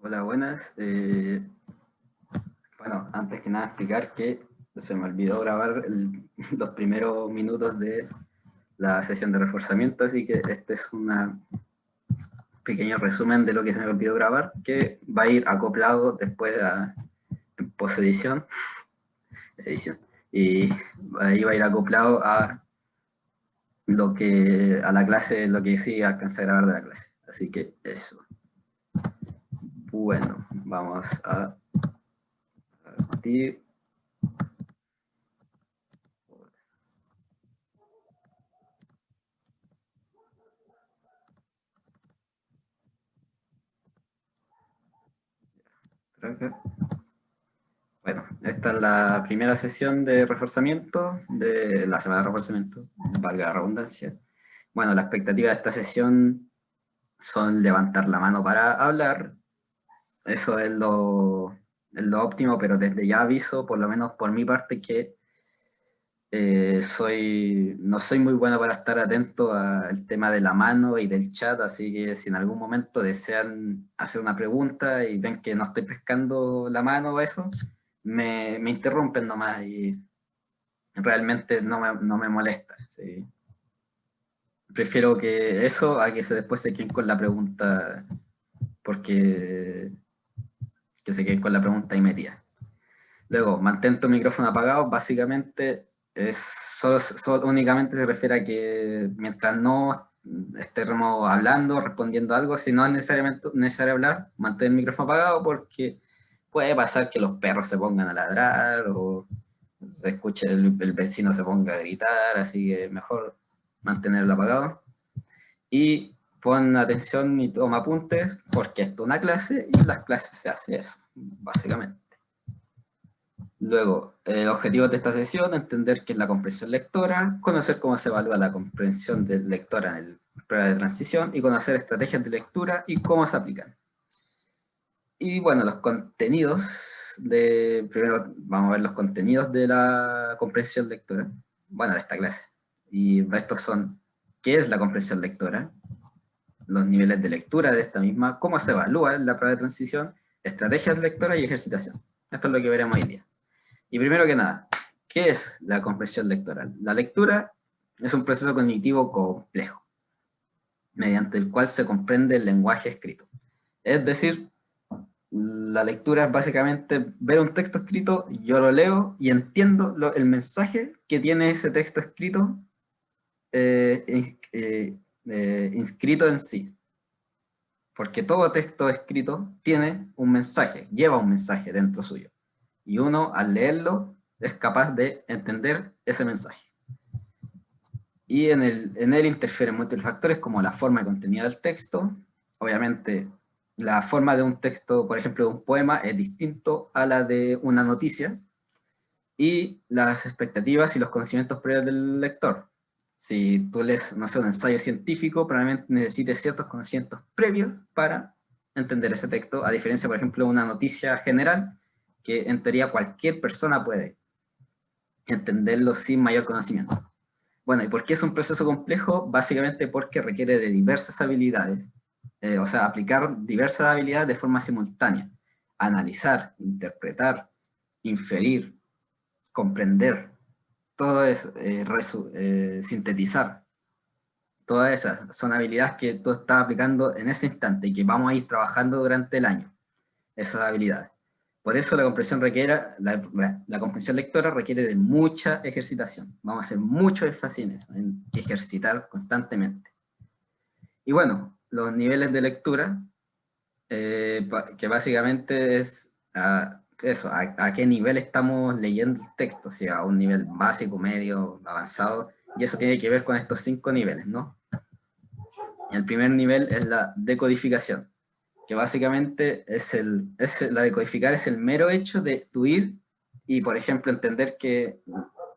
Hola, buenas. Bueno, antes que nada explicar que se me olvidó grabar los primeros minutos de la sesión de reforzamiento, así que este es un pequeño resumen de lo que se me olvidó grabar, que va a ir acoplado después en post-edición, y ahí va a ir acoplado a la clase, lo que sí alcancé a grabar de la clase. Así que eso. Bueno, vamos a partir. Bueno, esta es la primera sesión de reforzamiento, de la semana de reforzamiento, valga la redundancia. Bueno, la expectativa de esta sesión son levantar la mano para hablar. Eso es lo óptimo, pero desde ya aviso, por lo menos por mi parte, que no soy muy bueno para estar atento al tema de la mano y del chat, así que si en algún momento desean hacer una pregunta y ven que no estoy pescando la mano o eso, me interrumpen nomás y realmente no me molesta. ¿Sí? Prefiero que eso a que después se queden con la pregunta, porque que se queden con la pregunta y metida. Luego, mantén tu micrófono apagado, básicamente únicamente se refiere a que mientras no estemos hablando, respondiendo algo, si no es necesario hablar, mantén el micrófono apagado porque puede pasar que los perros se pongan a ladrar o se escuche el vecino se ponga a gritar, así que mejor mantenerlo apagado. Y pon atención y toma apuntes porque esto es una clase y en las clases se hace eso, básicamente. Luego, objetivos de esta sesión: entender qué es la comprensión lectora, conocer cómo se evalúa la comprensión de lectora en el prueba de transición y conocer estrategias de lectura y cómo se aplican. Y bueno, los contenidos primero vamos a ver los contenidos de la comprensión lectora, bueno, de esta clase. Y estos son: qué es la comprensión lectora, los niveles de lectura de esta misma, cómo se evalúa la prueba de transición, estrategias de lectora y ejercitación. Esto es lo que veremos hoy día. Y primero que nada, ¿qué es la comprensión lectoral? La lectura es un proceso cognitivo complejo, mediante el cual se comprende el lenguaje escrito. Es decir, la lectura es básicamente ver un texto escrito, yo lo leo y entiendo el mensaje que tiene ese texto escrito inscrito en sí. Porque todo texto escrito tiene un mensaje, lleva un mensaje dentro suyo. Y uno, al leerlo, es capaz de entender ese mensaje. Y en él interfieren múltiples factores como la forma y contenido del texto. Obviamente, la forma de un texto, por ejemplo, de un poema, es distinto a la de una noticia. Y las expectativas y los conocimientos previos del lector. Si tú lees, no sé, un ensayo científico, probablemente necesites ciertos conocimientos previos para entender ese texto, a diferencia, por ejemplo, de una noticia general, que en teoría cualquier persona puede entenderlo sin mayor conocimiento. Bueno, ¿y por qué es un proceso complejo? Básicamente porque requiere de diversas habilidades, o sea, aplicar diversas habilidades de forma simultánea. Analizar, interpretar, inferir, comprender, todo eso, sintetizar. Todas esas son habilidades que tú estás aplicando en ese instante y que vamos a ir trabajando durante el año, esas habilidades. Por eso la comprensión lectora requiere de mucha ejercitación. Vamos a hacer mucho énfasis en ejercitar constantemente. Y bueno, los niveles de lectura, que básicamente es eso, a qué nivel estamos leyendo el texto, si a un nivel básico, medio, avanzado, y eso tiene que ver con estos 5 niveles, ¿no? El primer nivel es la decodificación, que básicamente la decodificar es el mero hecho de tú ir y, por ejemplo, entender que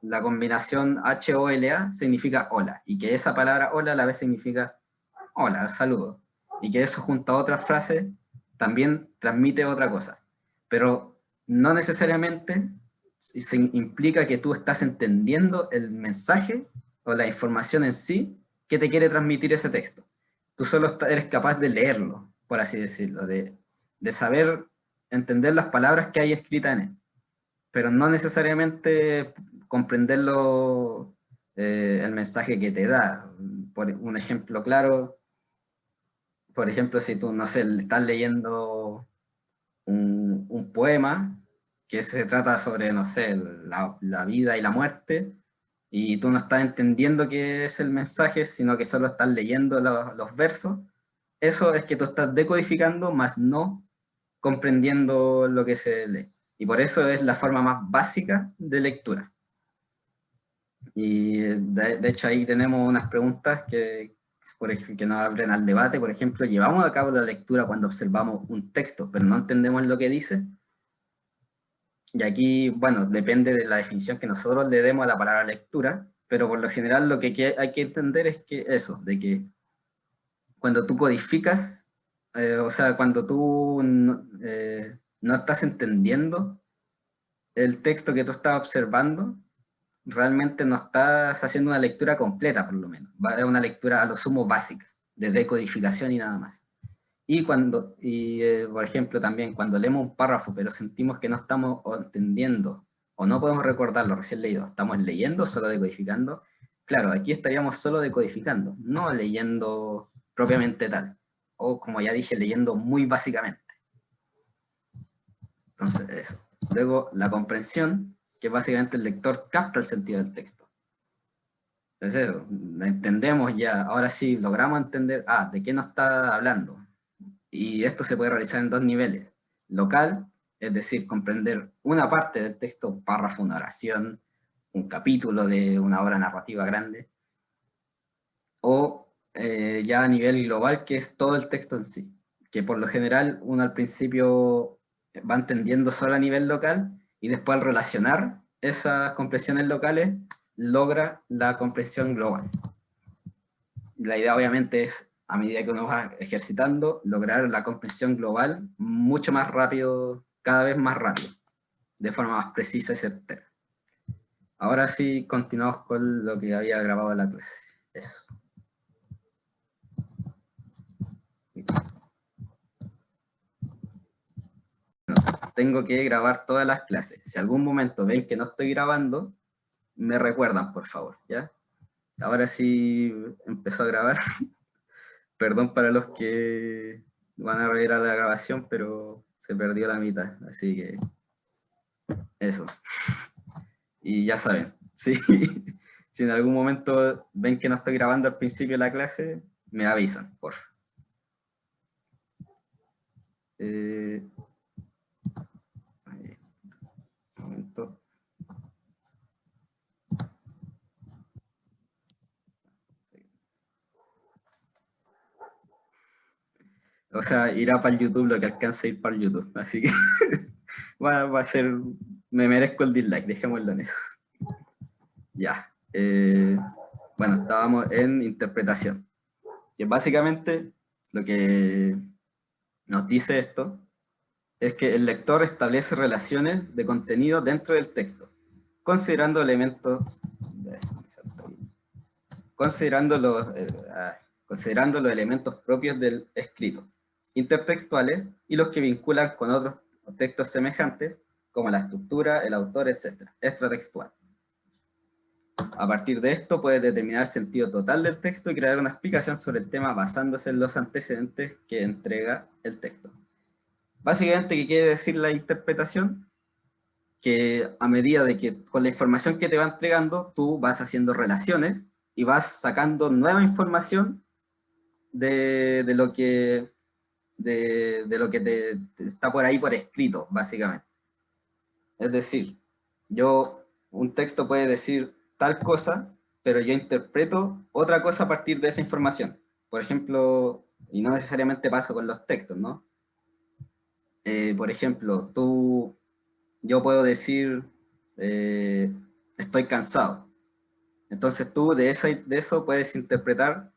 la combinación HOLA significa hola, y que esa palabra hola a la vez significa hola, saludo, y que eso junto a otras frases también transmite otra cosa, pero no necesariamente implica que tú estás entendiendo el mensaje o la información en sí que te quiere transmitir ese texto. Tú solo eres capaz de leerlo, por así decirlo, de de saber entender las palabras que hay escritas en él, pero no necesariamente comprenderlo, el mensaje que te da. Por un ejemplo claro, por ejemplo, si tú, no sé, estás leyendo un poema que se trata sobre, no sé, la vida y la muerte, y tú no estás entendiendo qué es el mensaje, sino que solo estás leyendo los versos, eso es que tú estás decodificando, más no comprendiendo lo que se lee. Y por eso es la forma más básica de lectura. Y de hecho ahí tenemos unas preguntas que nos abren al debate. Por ejemplo, ¿llevamos a cabo la lectura cuando observamos un texto, pero no entendemos lo que dice? Y aquí, bueno, depende de la definición que nosotros le demos a la palabra lectura, pero por lo general lo que hay que entender es que eso, de que cuando tú codificas, o sea, cuando tú no estás entendiendo el texto que tú estás observando, realmente no estás haciendo una lectura completa, por lo menos. Es una lectura a lo sumo básica, de decodificación y nada más. Por ejemplo, también cuando leemos un párrafo, pero sentimos que no estamos entendiendo, o no podemos recordar lo recién leído, estamos leyendo, solo decodificando, claro, aquí estaríamos solo decodificando, no leyendo propiamente tal, o como ya dije, leyendo muy básicamente. Entonces, eso. Luego, la comprensión, que básicamente el lector capta el sentido del texto. Entonces, eso, entendemos ya, ahora sí, logramos entender, ¿de qué nos está hablando? Y esto se puede realizar en dos niveles. Local, es decir, comprender una parte del texto, un párrafo, una oración, un capítulo de una obra narrativa grande, o ya a nivel global, que es todo el texto en sí, que por lo general uno al principio va entendiendo solo a nivel local, y después al relacionar esas comprensiones locales, logra la comprensión global. La idea obviamente es, a medida que uno va ejercitando, lograr la comprensión global mucho más rápido, cada vez más rápido, de forma más precisa y certera. Ahora sí, continuamos con lo que había grabado en la clase. Eso. Tengo que grabar todas las clases. Si algún momento ven que no estoy grabando, me recuerdan, por favor, ¿ya? Ahora sí empezó a grabar. Perdón para los que van a ver a la grabación, pero se perdió la mitad, así que eso. Y ya saben, ¿sí? Si en algún momento ven que no estoy grabando al principio de la clase, me avisan, por favor. Un momento. O sea, irá para el YouTube lo que alcance a ir para el YouTube. Así que va a ser, me merezco el dislike, dejémoslo en eso. Ya. Bueno, estábamos en interpretación. Que básicamente lo que nos dice esto es que el lector establece relaciones de contenido dentro del texto, considerando elementos, considerando considerando los elementos propios del escrito, intertextuales y los que vinculan con otros textos semejantes, como la estructura, el autor, etc. Extratextual. A partir de esto puede determinar el sentido total del texto y crear una explicación sobre el tema basándose en los antecedentes que entrega el texto. Básicamente, ¿qué quiere decir la interpretación? Que a medida de que con la información que te va entregando, tú vas haciendo relaciones y vas sacando nueva información de lo que, de lo que te está por ahí por escrito, básicamente. Es decir, un texto puede decir tal cosa, pero yo interpreto otra cosa a partir de esa información. Por ejemplo, y no necesariamente pasa con los textos, ¿no? Por ejemplo, yo puedo decir, estoy cansado. Entonces tú de eso puedes interpretar,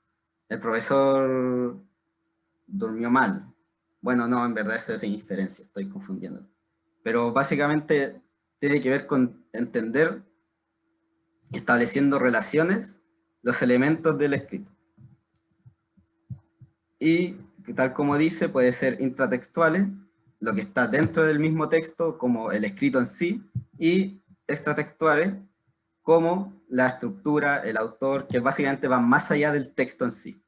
el profesor durmió mal. Bueno, no, en verdad eso es inferencia, estoy confundiendo. Pero básicamente tiene que ver con entender, estableciendo relaciones, los elementos del escrito. Y tal como dice, puede ser intratextuales, lo que está dentro del mismo texto, como el escrito en sí, y extratextuales, como la estructura, el autor, que básicamente van más allá del texto en sí.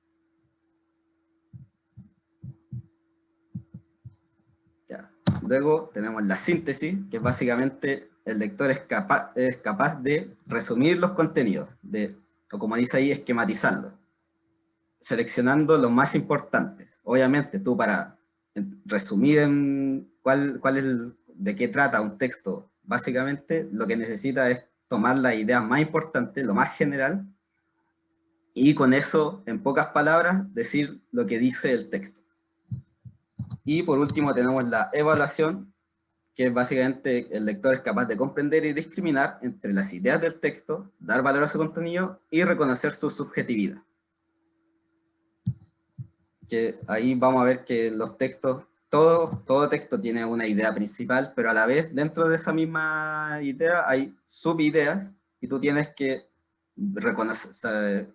Ya. Luego tenemos la síntesis, que básicamente el lector es capaz de resumir los contenidos, o como dice ahí, esquematizarlos, seleccionando los más importantes. Obviamente tú para resumir en de qué trata un texto, básicamente lo que necesitas es tomar la idea más importante, lo más general, y con eso, en pocas palabras, decir lo que dice el texto. Y por último tenemos la evaluación, que básicamente el lector es capaz de comprender y discriminar entre las ideas del texto, dar valor a su contenido y reconocer su subjetividad. Que ahí vamos a ver que los textos, todo texto tiene una idea principal, pero a la vez dentro de esa misma idea hay subideas y tú tienes que reconocer, o sea,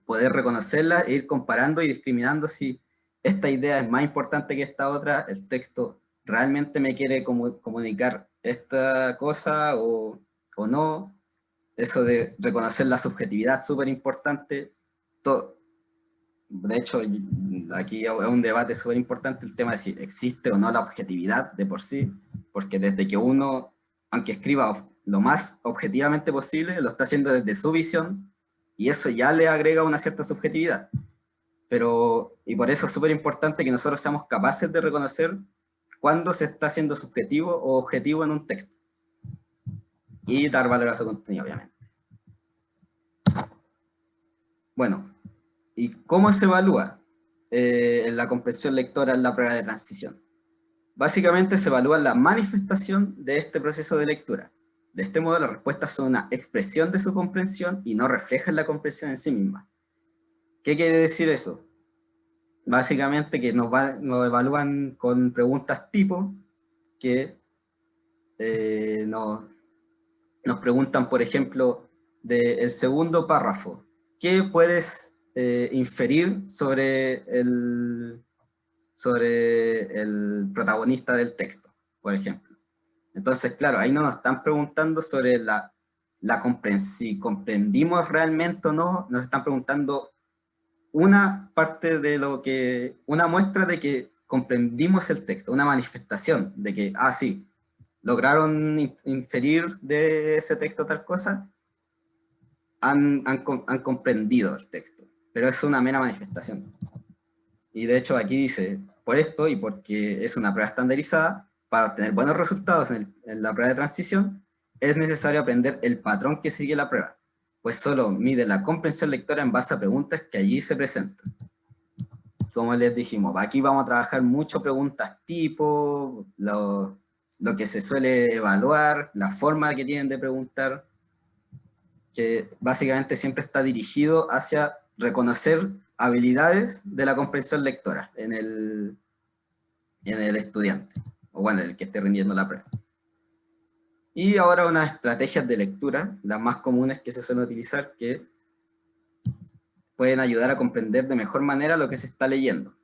poder reconocerlas e ir comparando y discriminando si esta idea es más importante que esta otra, el texto realmente me quiere comunicar esta cosa o no. Eso de reconocer la subjetividad, súper importante. De hecho, aquí es un debate súper importante el tema de si existe o no la objetividad de por sí, porque desde que uno, aunque escriba lo más objetivamente posible, lo está haciendo desde su visión, y eso ya le agrega una cierta subjetividad. Y por eso es súper importante que nosotros seamos capaces de reconocer cuándo se está haciendo subjetivo o objetivo en un texto. Y dar valor a su contenido, obviamente. Bueno, ¿y cómo se evalúa la comprensión lectora en la prueba de transición? Básicamente se evalúa la manifestación de este proceso de lectura. De este modo, las respuestas son una expresión de su comprensión y no reflejan la comprensión en sí misma. ¿Qué quiere decir eso? Básicamente que nos evalúan con preguntas tipo que nos preguntan, por ejemplo, del segundo párrafo. ¿Qué puedes inferir sobre el protagonista del texto, por ejemplo? Entonces, claro, ahí no nos están preguntando sobre si comprendimos realmente o no, nos están preguntando una parte de una muestra de que comprendimos el texto, una manifestación de que, sí, lograron inferir de ese texto tal cosa, han comprendido el texto, pero es una mera manifestación. Y de hecho aquí dice, por esto y porque es una prueba estandarizada, para obtener buenos resultados en la prueba de transición, es necesario aprender el patrón que sigue la prueba, pues solo mide la comprensión lectora en base a preguntas que allí se presentan. Como les dijimos, aquí vamos a trabajar mucho preguntas tipo, lo que se suele evaluar, la forma que tienen de preguntar, que básicamente siempre está dirigido hacia reconocer habilidades de la comprensión lectora en el estudiante, o bueno, el que esté rindiendo la prueba. Y ahora unas estrategias de lectura, las más comunes que se suelen utilizar, que pueden ayudar a comprender de mejor manera lo que se está leyendo.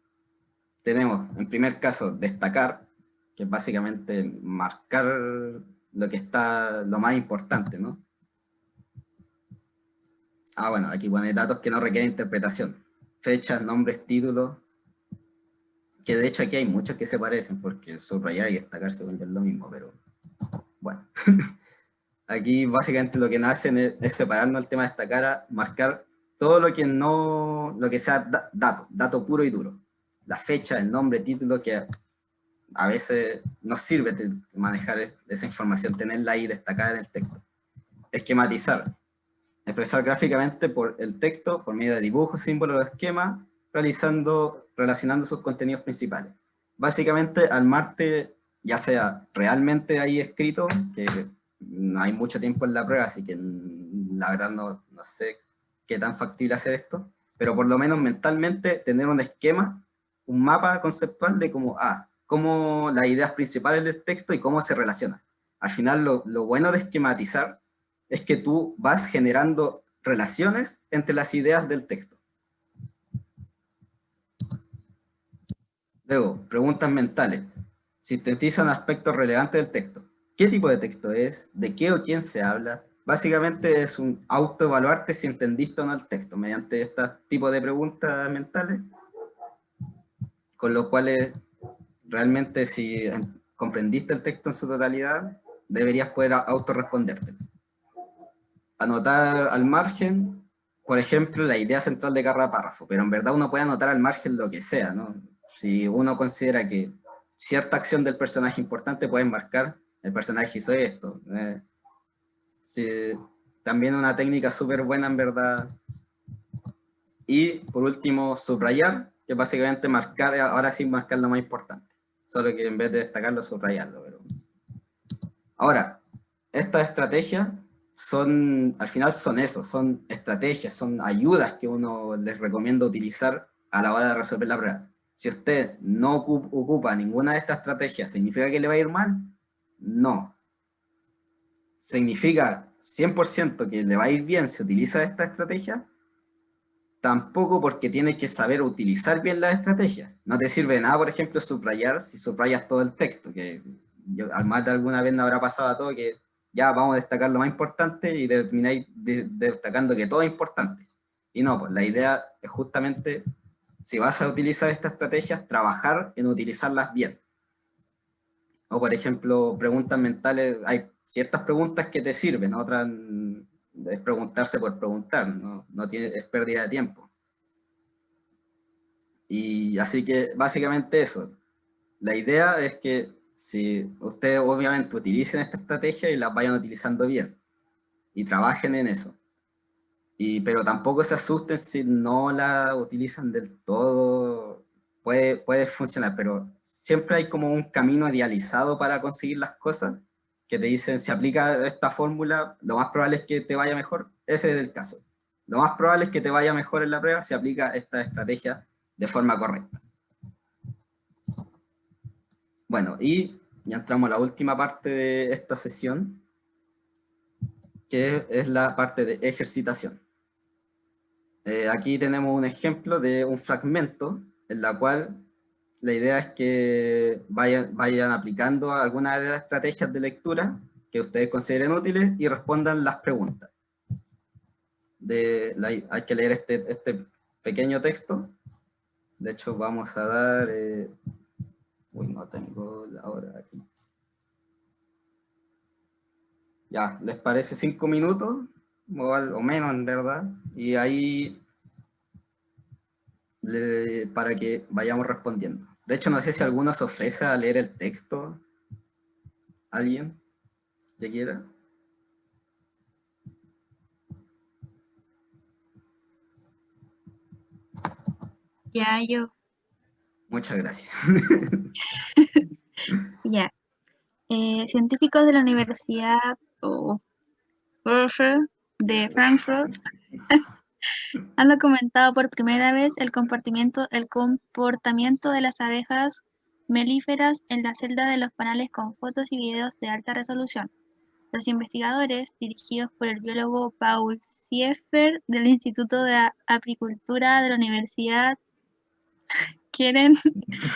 Tenemos, en primer caso, destacar, que es básicamente marcar lo más importante, ¿no? Bueno, aquí pone datos que no requieren interpretación. Fechas, nombres, títulos, que de hecho aquí hay muchos que se parecen, porque subrayar y destacar según yo es lo mismo, pero bueno. Aquí básicamente lo que nos hacen es separarnos el tema de destacar a marcar todo lo que sea dato puro y duro. La fecha, el nombre, título, que a veces nos sirve de manejar esa información, tenerla ahí destacada en el texto. Esquematizar. Expresar gráficamente por el texto, por medio de dibujos, símbolos o esquemas, relacionando sus contenidos principales. Básicamente, armarte, ya sea realmente ahí escrito, que no hay mucho tiempo en la prueba, así que la verdad no sé qué tan factible hacer esto, pero por lo menos mentalmente tener un esquema, un mapa conceptual de cómo las ideas principales del texto y cómo se relacionan. Al final, lo bueno de esquematizar es que tú vas generando relaciones entre las ideas del texto. Luego, preguntas mentales. sintetizan aspectos relevantes del texto. ¿Qué tipo de texto es? ¿De qué o quién se habla? Básicamente es un autoevaluarte si entendiste o no el texto, mediante este tipo de preguntas mentales, con lo cual realmente si comprendiste el texto en su totalidad, deberías poder autorresponderte. Anotar al margen, por ejemplo, la idea central de cada párrafo, pero en verdad uno puede anotar al margen lo que sea, ¿no? Si uno considera que cierta acción del personaje importante puede marcar, el personaje hizo esto. Sí, también una técnica súper buena en verdad. Y por último, subrayar, que es básicamente marcar, ahora sí marcar lo más importante. Solo que en vez de destacarlo, subrayarlo. Pero... Ahora, estas estrategias son, al final son eso, son estrategias, son ayudas que uno les recomienda utilizar a la hora de resolver la prueba. Si usted no ocupa ninguna de estas estrategias, ¿significa que le va a ir mal? No. ¿Significa 100% que le va a ir bien si utiliza esta estrategia? Tampoco, porque tienes que saber utilizar bien la estrategia. No te sirve nada, por ejemplo, subrayar si subrayas todo el texto, que al más de alguna vez me habrá pasado a todo que ya vamos a destacar lo más importante y termináis destacando que todo es importante. Y no, pues la idea es justamente, si vas a utilizar estas estrategias, trabajar en utilizarlas bien. O por ejemplo, preguntas mentales, hay ciertas preguntas que te sirven, otras es preguntarse por preguntar, no tiene, es pérdida de tiempo. Y así que básicamente eso. La idea es que si ustedes obviamente utilicen esta estrategia y las vayan utilizando bien y trabajen en eso. Pero tampoco se asusten si no la utilizan del todo. Puede funcionar, pero siempre hay como un camino idealizado para conseguir las cosas que te dicen, si aplica esta fórmula, lo más probable es que te vaya mejor. Ese es el caso. Lo más probable es que te vaya mejor en la prueba si aplica esta estrategia de forma correcta. Bueno, y ya entramos a la última parte de esta sesión, que es la parte de ejercitación. Aquí tenemos un ejemplo de un fragmento en la cual la idea es que vayan aplicando algunas de las estrategias de lectura que ustedes consideren útiles y respondan las preguntas. Hay que leer este pequeño texto. De hecho, vamos a dar... uy, no tengo la hora aquí. Ya, ¿les parece 5 minutos? O menos, en verdad. Y ahí, para que vayamos respondiendo. De hecho, no sé si alguno se ofrece a leer el texto. ¿Alguien que quiera? Ya, yo. Muchas gracias. Ya. Científicos de la Universidad de Frankfurt han documentado por primera vez el comportamiento de las abejas melíferas en la celda de los panales con fotos y videos de alta resolución. Los investigadores, dirigidos por el biólogo Paul Sieffer del Instituto de Apicultura de la Universidad, quieren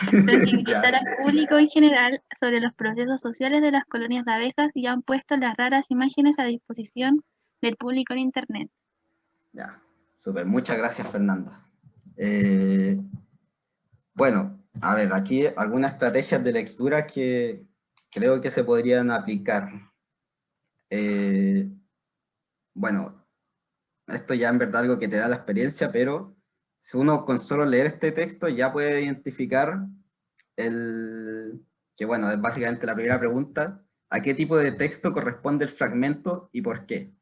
sensibilizar al público en general sobre los procesos sociales de las colonias de abejas y han puesto las raras imágenes a disposición del público en Internet. Ya, súper. Muchas gracias, Fernanda. Bueno, a ver, aquí algunas estrategias de lectura que creo que se podrían aplicar. Bueno, esto ya en verdad algo que te da la experiencia, pero si uno con solo leer este texto ya puede identificar que bueno, es básicamente la primera pregunta, ¿a qué tipo de texto corresponde el fragmento y por qué?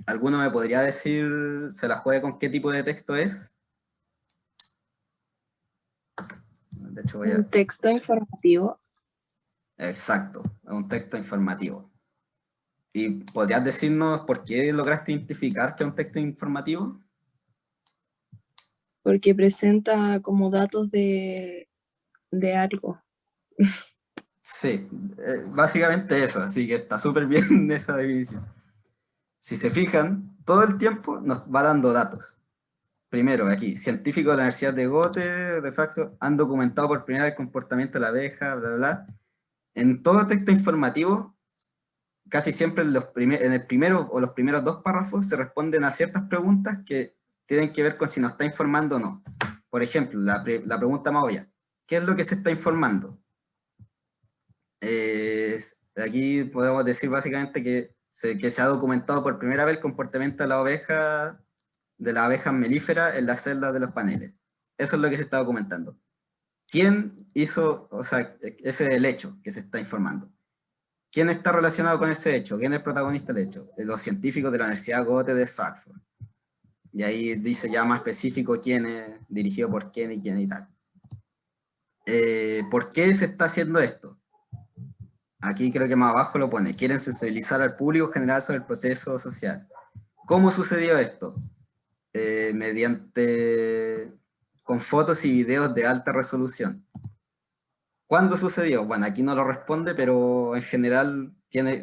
¿Alguno me podría decir, se la juegue con qué tipo de texto es? De hecho Un texto informativo. Exacto, es un texto informativo. ¿Y podrías decirnos por qué lograste identificar que es un texto informativo? Porque presenta como datos de algo. Sí, básicamente eso, así que está súper bien esa definición. Si se fijan, todo el tiempo nos va dando datos. primero, aquí, científicos de la Universidad de Goethe, de facto, han documentado por primera vez el comportamiento de la abeja, bla, bla, bla. En todo texto informativo, casi siempre en el primero o los primeros dos párrafos se responden a ciertas preguntas que tienen que ver con si nos está informando o no. Por ejemplo, la pregunta más obvia, ¿qué es lo que se está informando? Aquí podemos decir básicamente que se ha documentado por primera vez el comportamiento de la abeja melífera en las celdas de los paneles. Eso es lo que se está documentando. ¿Quién hizo, o sea, ese es el hecho que se está informando? ¿Quién está relacionado con ese hecho? ¿Quién es el protagonista del hecho? Los científicos de la Universidad Goethe de Frankfurt. Y ahí dice ya más específico quién es, dirigido por quién y tal. ¿Por qué se está haciendo esto? Aquí creo que más abajo lo pone. Quieren sensibilizar al público general sobre el proceso social. ¿Cómo sucedió esto? Con fotos y videos de alta resolución. ¿Cuándo sucedió? Bueno, aquí no lo responde, pero en general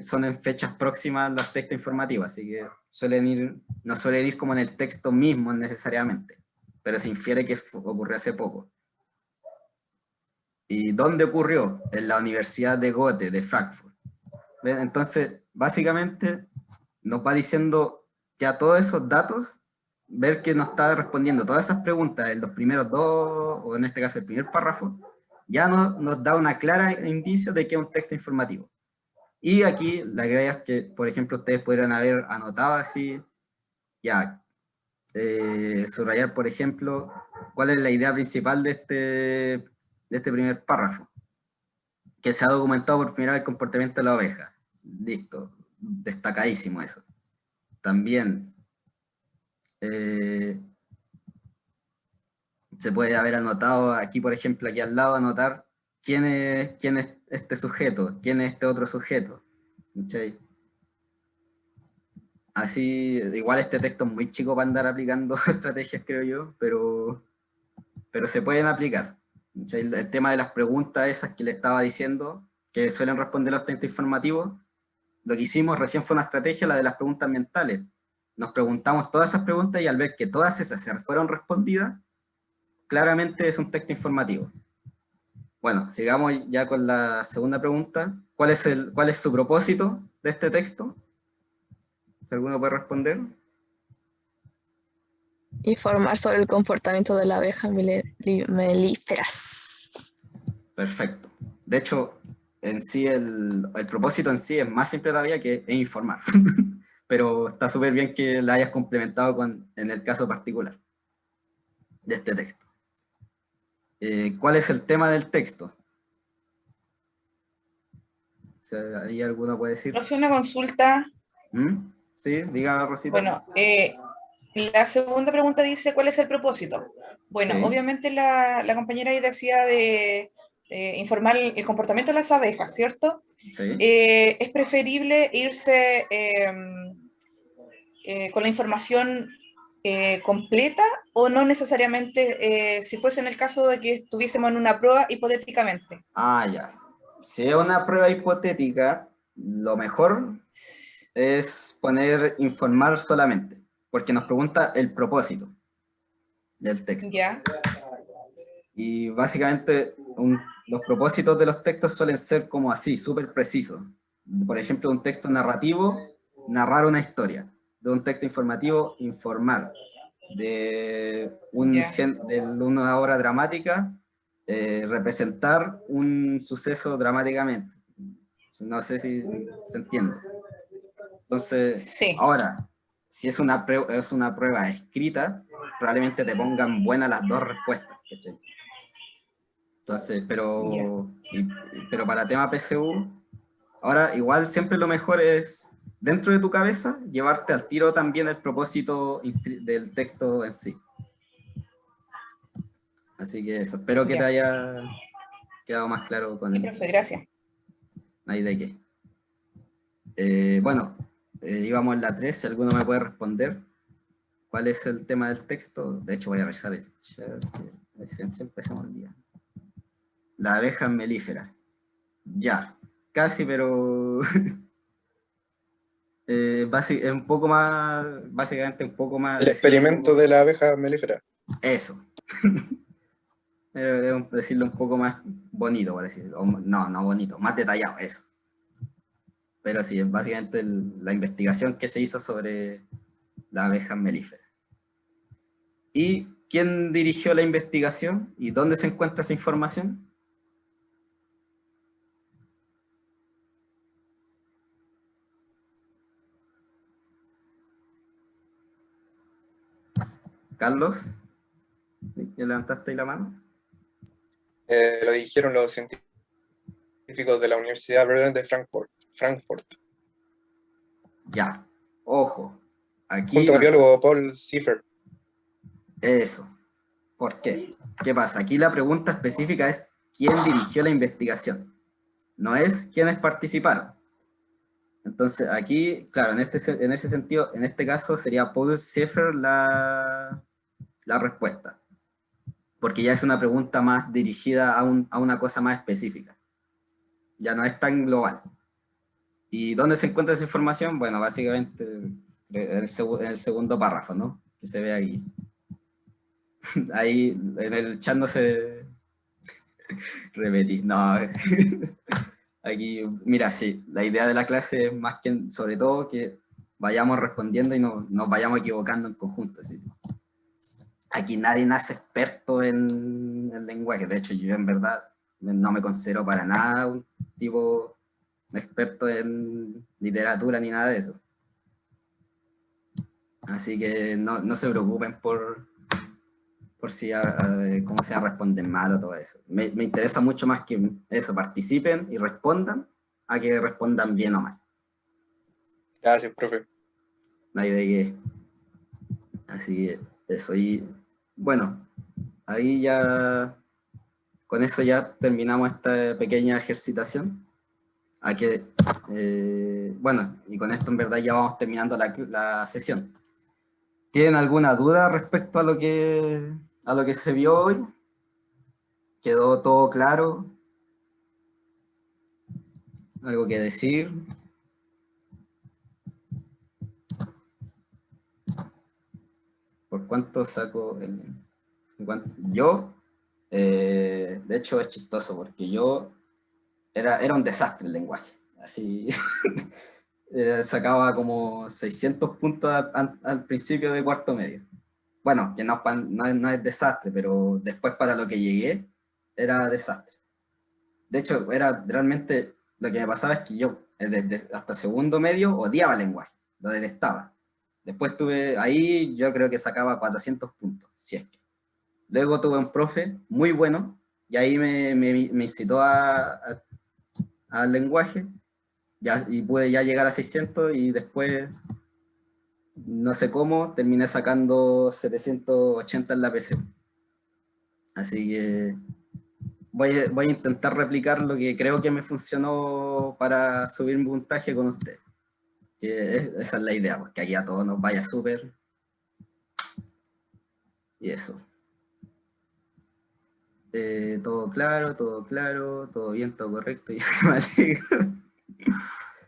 son en fechas próximas los textos informativos, así que no suelen ir como en el texto mismo necesariamente, pero se infiere que ocurrió hace poco. ¿Y dónde ocurrió? En la Universidad de Goethe, de Frankfurt. ¿Ven? Entonces, básicamente, nos va diciendo que a todos esos datos, ver que nos está respondiendo todas esas preguntas en los primeros dos, o en este caso el primer párrafo, ya nos da una clara indicio de que es un texto informativo. Y aquí la idea es que, por ejemplo, ustedes podrían haber anotado así, ya, subrayar, por ejemplo, cuál es la idea principal de este primer párrafo, que se ha documentado por primera vez el comportamiento de la oveja. Listo, destacadísimo eso. También se puede haber anotado aquí, por ejemplo, aquí al lado, anotar quién es este sujeto, quién es este otro sujeto. ¿Okay? Así, igual este texto es muy chico para andar aplicando estrategias, creo yo, pero se pueden aplicar. ¿Okay? El tema de las preguntas esas que le estaba diciendo, que suelen responder los textos informativos, lo que hicimos recién fue una estrategia, la de las preguntas mentales. Nos preguntamos todas esas preguntas y al ver que todas esas se fueron respondidas, claramente es un texto informativo. Bueno, sigamos ya con la segunda pregunta. ¿Cuál es su propósito de este texto? Si alguno puede responder. Informar sobre el comportamiento de la abeja melíferas. Perfecto. De hecho, en sí el propósito en sí es más simple todavía que es informar. Pero está súper bien que la hayas complementado en el caso particular de este texto. ¿Cuál es el tema del texto? O sea, ¿ahí alguno puede decir? Profe, una consulta. Sí, diga, Rosita. Bueno, la segunda pregunta dice, ¿cuál es el propósito? Bueno, Sí. obviamente la compañera ahí decía de informar el comportamiento de las abejas, ¿cierto? Sí. ¿Es preferible irse con la información completa o no necesariamente si fuese en el caso de que estuviésemos en una prueba hipotéticamente? Ah, ya. Si es una prueba hipotética, lo mejor es poner informar solamente, porque nos pregunta el propósito del texto. Ya. Y básicamente los propósitos de los textos suelen ser como así, súper precisos. Por ejemplo, un texto narrativo, narrar una historia. De un texto informativo, informar. De una obra dramática, representar un suceso dramáticamente. No sé si se entiende. Entonces, Sí. ahora, si es una prueba escrita, probablemente te pongan buenas las dos respuestas. ¿Cachai? Entonces, pero para tema PSU, ahora igual siempre lo mejor es, dentro de tu cabeza, llevarte al tiro también el propósito del texto en sí. Así que eso, espero que te haya quedado más claro con Sí, el... profe, gracias. No hay de qué. Bueno, íbamos en la 3, si alguno me puede responder. ¿Cuál es el tema del texto? De hecho voy a revisar el chat, siempre se me olvida. La abeja melífera. Ya, casi, pero... Es un poco más, básicamente un poco más... El experimento de la abeja melífera. Eso. Decirlo un poco más bonito, por decirlo. No bonito, más detallado, eso. Pero sí, es básicamente la investigación que se hizo sobre las abejas melíferas. ¿Y quién dirigió la investigación? ¿Y dónde se encuentra esa información? Carlos, ¿ya levantaste ahí la mano? Lo dijeron los científicos de la Universidad de Frankfurt. Ya, ojo. Aquí Junto al biólogo Paul Seifer. Eso. ¿Por qué? ¿Qué pasa? Aquí la pregunta específica es ¿quién dirigió la investigación? No es quiénes participaron. Entonces aquí, claro, en ese sentido, en este caso sería Paul Seifer la respuesta. Porque ya es una pregunta más dirigida a una cosa más específica. Ya no es tan global. ¿Y dónde se encuentra esa información? Bueno, básicamente en el segundo párrafo, ¿no? Que se ve aquí. Ahí en el chat no se repetí, no. Aquí, mira, sí, la idea de la clase es más que, sobre todo, que vayamos respondiendo y nos vayamos equivocando en conjunto. ¿Sí? Aquí nadie nace experto en el lenguaje. De hecho, yo en verdad no me considero para nada un tipo experto en literatura ni nada de eso. Así que no se preocupen por si cómo se responden mal o todo eso. Me interesa mucho más que eso, participen y respondan, a que respondan bien o mal. Gracias, profe. No hay de qué. Así que eso. Y bueno, ahí ya, con eso ya terminamos esta pequeña ejercitación. Bueno, y con esto en verdad ya vamos terminando la sesión. ¿Tienen alguna duda respecto a lo que se vio hoy? ¿Quedó todo claro? ¿Algo que decir? ¿Por cuánto saco yo? De hecho es chistoso porque yo era un desastre el lenguaje. Así sacaba como 600 puntos al principio de cuarto medio. Bueno, que no es desastre, pero después para lo que llegué era desastre. De hecho, realmente lo que me pasaba es que yo desde hasta segundo medio odiaba el lenguaje, lo detestaba. Después ahí yo creo que sacaba 400 puntos, si es que. Luego tuve un profe muy bueno y ahí me incitó al lenguaje y pude ya llegar a 600 y después, no sé cómo, terminé sacando 780 en la PC. Así que voy a intentar replicar lo que creo que me funcionó para subir mi puntaje con usted. Esa es la idea, porque aquí a todos nos vaya súper. Y eso. Todo claro, todo bien, todo correcto.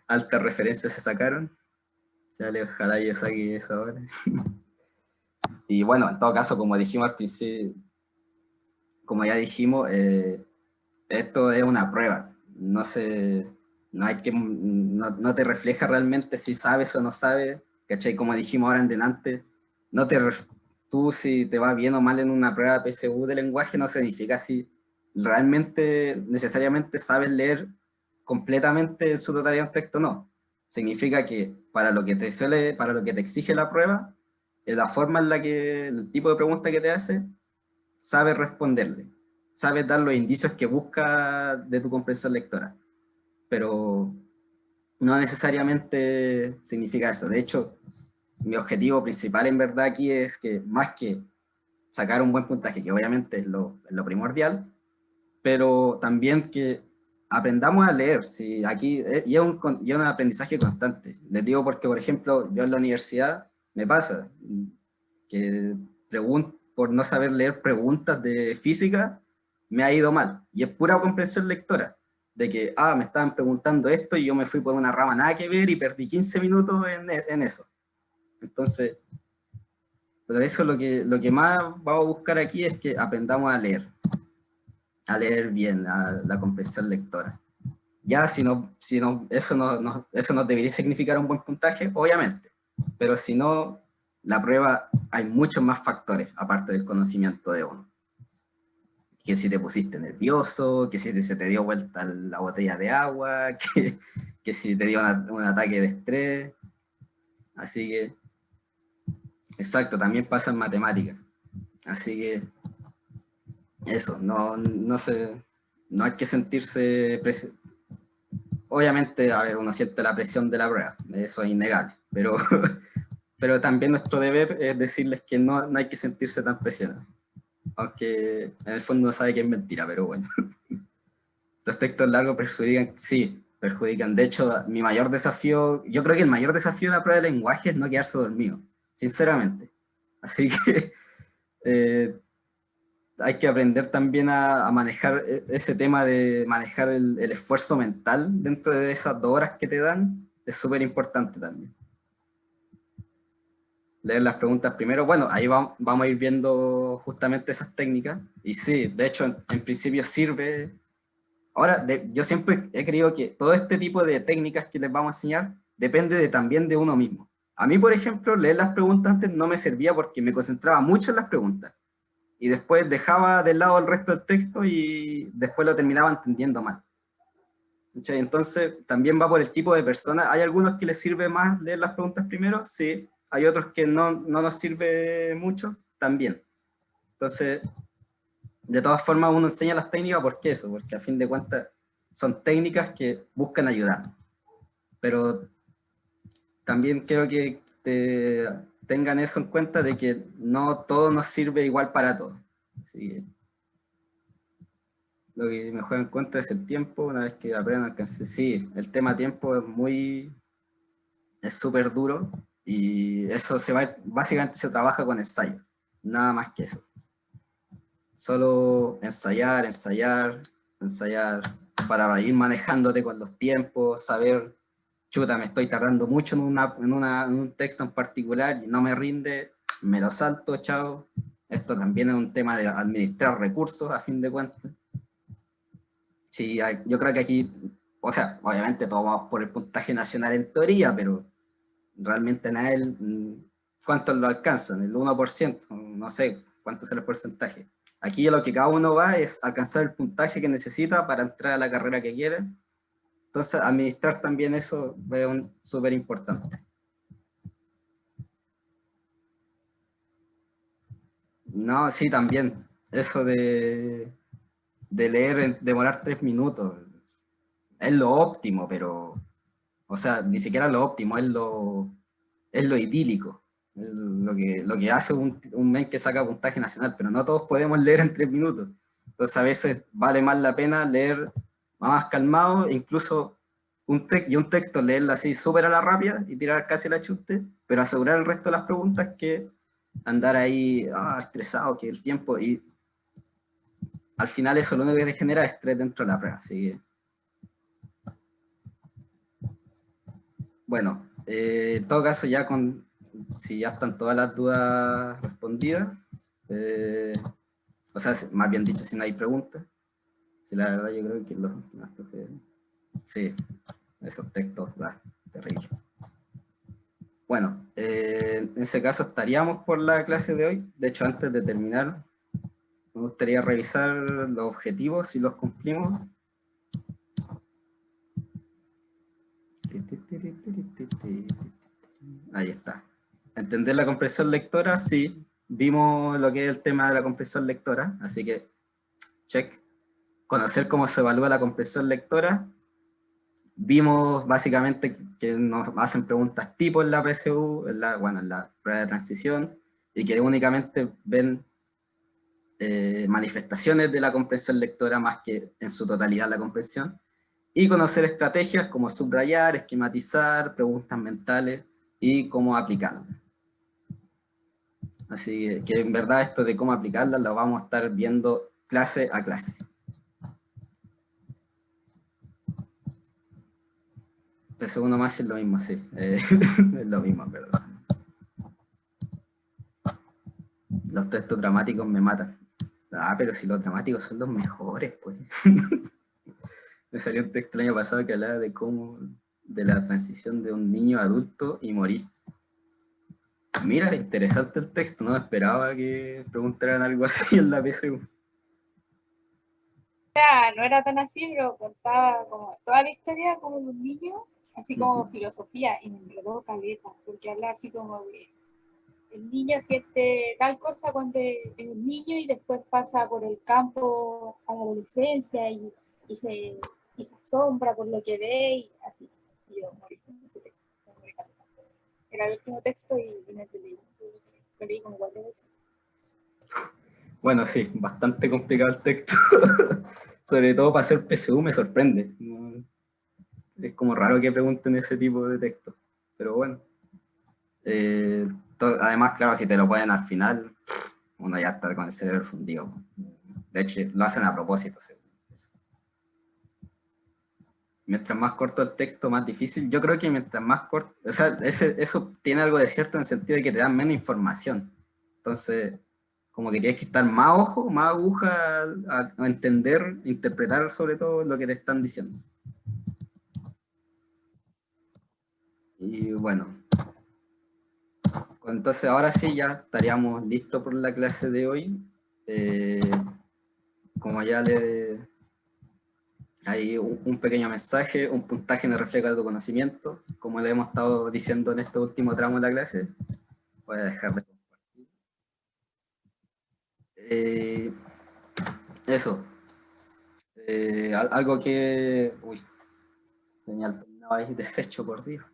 Altas referencias se sacaron. Ya ojalá yo saque eso ahora. Y bueno, en todo caso, como dijimos al principio, como ya dijimos, esto es una prueba. No te refleja realmente si sabes o no sabes, ¿cachai? Como dijimos ahora en delante, tú si te va bien o mal en una prueba PSU de lenguaje no significa si realmente necesariamente sabes leer completamente su totalidad un texto, no. Significa que para lo que te exige la prueba, la forma en la que, el tipo de pregunta que te hace, sabes responderle, sabes dar los indicios que busca de tu comprensión lectora, pero no necesariamente significa eso. De hecho, mi objetivo principal en verdad aquí es que más que sacar un buen puntaje, que obviamente es lo primordial, pero también que aprendamos a leer. ¿Sí? Aquí y es un aprendizaje constante. Les digo porque, por ejemplo, yo en la universidad me pasa que por no saber leer preguntas de física me ha ido mal. Y es pura comprensión lectora. de que, me estaban preguntando esto y yo me fui por una rama nada que ver y perdí 15 minutos en eso. Entonces, por eso lo que más vamos a buscar aquí es que aprendamos a leer bien la comprensión lectora. Ya, si no, eso no debería significar un buen puntaje, obviamente, pero si no, la prueba hay muchos más factores, aparte del conocimiento de uno. Que si te pusiste nervioso, que si se te dio vuelta la botella de agua, que si te dio un ataque de estrés. Así que, exacto, también pasa en matemáticas. Así que, eso, no hay que sentirse obviamente, a ver, uno siente la presión de la prueba, eso es innegable, pero también nuestro deber es decirles que no hay que sentirse tan presionados, aunque en el fondo uno sabe que es mentira, pero bueno. Los textos largos perjudican, sí, perjudican. De hecho, mi mayor desafío, yo creo que el mayor desafío de la prueba de lenguaje es no quedarse dormido, sinceramente. Así que hay que aprender también a manejar ese tema de manejar el esfuerzo mental dentro de esas 2 horas que te dan, es súper importante también. Leer las preguntas primero, bueno, ahí vamos a ir viendo justamente esas técnicas, y sí, de hecho, en principio sirve. Ahora, yo siempre he creído que todo este tipo de técnicas que les vamos a enseñar depende también de uno mismo. A mí, por ejemplo, leer las preguntas antes no me servía porque me concentraba mucho en las preguntas. Y después dejaba de lado el resto del texto y después lo terminaba entendiendo mal. Entonces, también va por el tipo de persona. Hay algunos que les sirve más leer las preguntas primero, sí. Hay otros que no nos sirve mucho, también. Entonces, de todas formas, uno enseña las técnicas, ¿por qué eso? Porque a fin de cuentas son técnicas que buscan ayudar. Pero también quiero que tengan eso en cuenta de que no todo nos sirve igual para todos. Así que lo que me juega en contra es el tiempo, una vez que aprendan a alcanzar. Sí, el tema tiempo es súper duro y eso básicamente se trabaja con ensayo, nada más que eso. Solo ensayar para ir manejándote con los tiempos, saber, chuta, me estoy tardando mucho en un texto en particular y no me rinde, me lo salto, chao. Esto también es un tema de administrar recursos, a fin de cuentas. Sí, yo creo que aquí, o sea, obviamente todos vamos por el puntaje nacional en teoría, pero realmente ¿cuántos lo alcanzan? El 1%, no sé cuánto será el porcentaje. Aquí lo que cada uno va es alcanzar el puntaje que necesita para entrar a la carrera que quiere. Entonces, administrar también eso es súper importante. No, sí, también. Eso de leer, demorar 3 minutos. Es lo óptimo, pero... O sea, ni siquiera lo óptimo, es lo idílico. Es lo que hace un men que saca puntaje nacional, pero no todos podemos leer en 3 minutos. Entonces a veces vale más la pena leer más calmado, incluso un texto leerlo así súper a la rápida y tirar casi la chute, pero asegurar el resto de las preguntas que andar ahí estresado, que el tiempo, y al final eso lo único que te genera es estrés dentro de la prueba. Así que, bueno, en todo caso si ya están todas las dudas respondidas, o sea, más bien dicho, si no hay preguntas, si la verdad yo creo que sí, esos textos, terrible. Bueno, en ese caso estaríamos por la clase de hoy. De hecho, antes de terminar, me gustaría revisar los objetivos, si los cumplimos. Ahí está. ¿Entender la comprensión lectora? Sí. Vimos lo que es el tema de la comprensión lectora, así que, check. Conocer cómo se evalúa la comprensión lectora. Vimos básicamente que nos hacen preguntas tipo en la PSU, en la prueba de transición, y que únicamente ven manifestaciones de la comprensión lectora más que en su totalidad la comprensión. Y conocer estrategias como subrayar, esquematizar, preguntas mentales y cómo aplicarlas. Así que en verdad esto de cómo aplicarlas lo vamos a estar viendo clase a clase. PSU nomás es lo mismo, sí. Es lo mismo, en verdad. Los textos dramáticos me matan. Ah, pero si los dramáticos son los mejores, pues. Me salió un texto el año pasado que hablaba de cómo, de la transición de un niño a adulto y morir. Mira, interesante el texto, no esperaba que preguntaran algo así en la PSU. No era tan así, pero contaba como toda la historia como de un niño, así como filosofía, y me enredó caleta, porque habla así como de el niño siente tal cosa cuando es niño y después pasa por el campo a la adolescencia y se asombra por lo que ve y así. Y yo morí con ese texto. Era el último texto y me peleé. Lo leí como 4 veces. Bueno, sí, bastante complicado el texto. Sobre todo para hacer PSU me sorprende. Es como raro que pregunten ese tipo de texto. Pero bueno. Además, claro, si te lo ponen al final, uno ya está con el cerebro fundido. De hecho, lo hacen a propósito. ¿Sí? Mientras más corto el texto, más difícil. Yo creo que mientras más corto... O sea, eso tiene algo de cierto en el sentido de que te dan menos información. Entonces, como que tienes que estar más ojo, más aguja a entender, interpretar sobre todo lo que te están diciendo. Y bueno, entonces ahora sí ya estaríamos listos por la clase de hoy. Como ya hay un pequeño mensaje, un puntaje en el reflejo de tu conocimiento, como le hemos estado diciendo en este último tramo de la clase. Voy a dejar de compartir. Eso. Algo que... Uy, señal, no hay desecho, por Dios.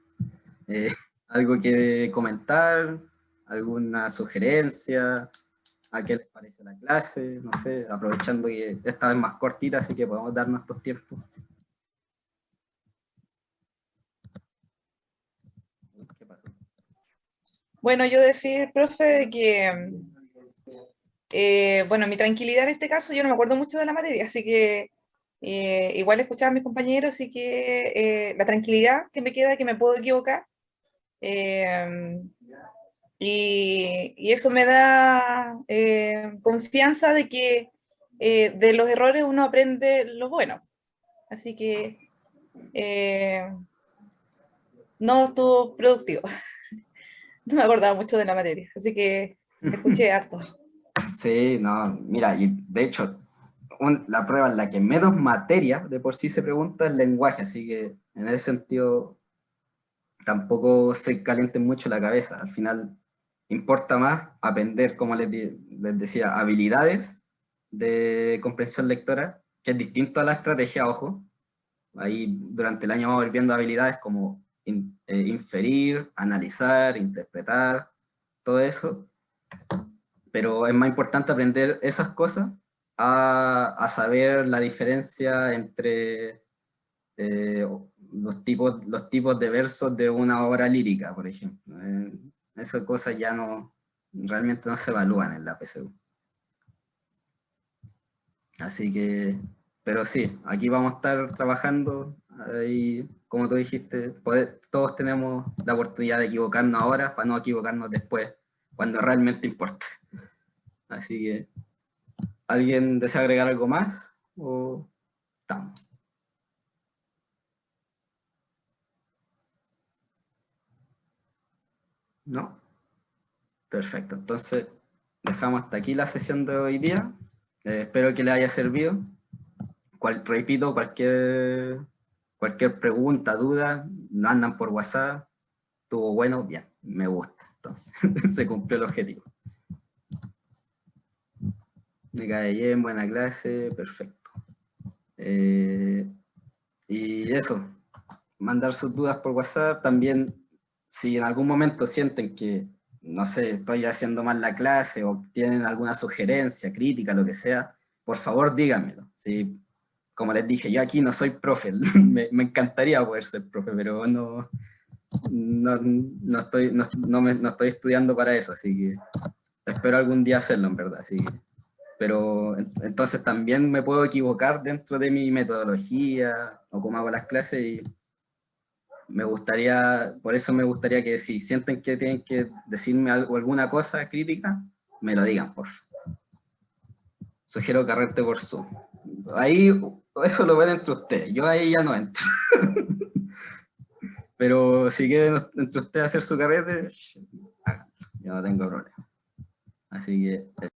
Algo que comentar, alguna sugerencia, a qué les pareció la clase, no sé, aprovechando que esta vez más cortita, así que podemos darnos estos tiempos. ¿Qué pasó? Bueno, yo decir, profe, que, bueno, mi tranquilidad en este caso, yo no me acuerdo mucho de la materia, así que igual escuchaba a mis compañeros, así que la tranquilidad que me queda, que me puedo equivocar, y eso me da confianza de que de los errores uno aprende lo bueno. Así que no estuvo productivo. No me acordaba mucho de la materia, así que escuché harto. Sí, no, mira, y de hecho, la prueba en la que menos materia de por sí se pregunta es lenguaje, así que en ese sentido tampoco se calienten mucho la cabeza. Al final importa más aprender, como les decía, habilidades de comprensión lectora, que es distinto a la estrategia, ojo. Ahí durante el año vamos a ir viendo habilidades como inferir, analizar, interpretar, todo eso. Pero es más importante aprender esas cosas a saber la diferencia entre los tipos de versos de una obra lírica, por ejemplo. Esas cosas ya no, realmente no se evalúan en la PSU. Así que, pero sí, aquí vamos a estar trabajando, ahí, como tú dijiste, todos tenemos la oportunidad de equivocarnos ahora para no equivocarnos después, cuando realmente importa. Así que, ¿alguien desea agregar algo más? ¿O estamos? ¿No? Perfecto, entonces dejamos hasta aquí la sesión de hoy día. Espero que les haya servido. Repito, cualquier pregunta, duda, nos andan por WhatsApp. Estuvo bueno, bien, me gusta. Entonces, se cumplió el objetivo. Me cae bien, buena clase, perfecto. Y eso, mandar sus dudas por WhatsApp. También, si en algún momento sienten que, no sé, estoy haciendo mal la clase o tienen alguna sugerencia, crítica, lo que sea, por favor díganmelo. ¿Sí? Como les dije, yo aquí no soy profe, me encantaría poder ser profe, pero no estoy estudiando para eso, así que espero algún día hacerlo, en verdad. Así que, pero entonces también me puedo equivocar dentro de mi metodología o cómo hago las clases me gustaría, por eso me gustaría que si sienten que tienen que decirme algo, alguna cosa crítica, me lo digan, por favor. Sugiero carrete por Zoom. Ahí, eso lo ven entre ustedes, yo ahí ya no entro. Pero si quieren entre ustedes hacer su carrete, háganlo, yo no tengo problema. Así que...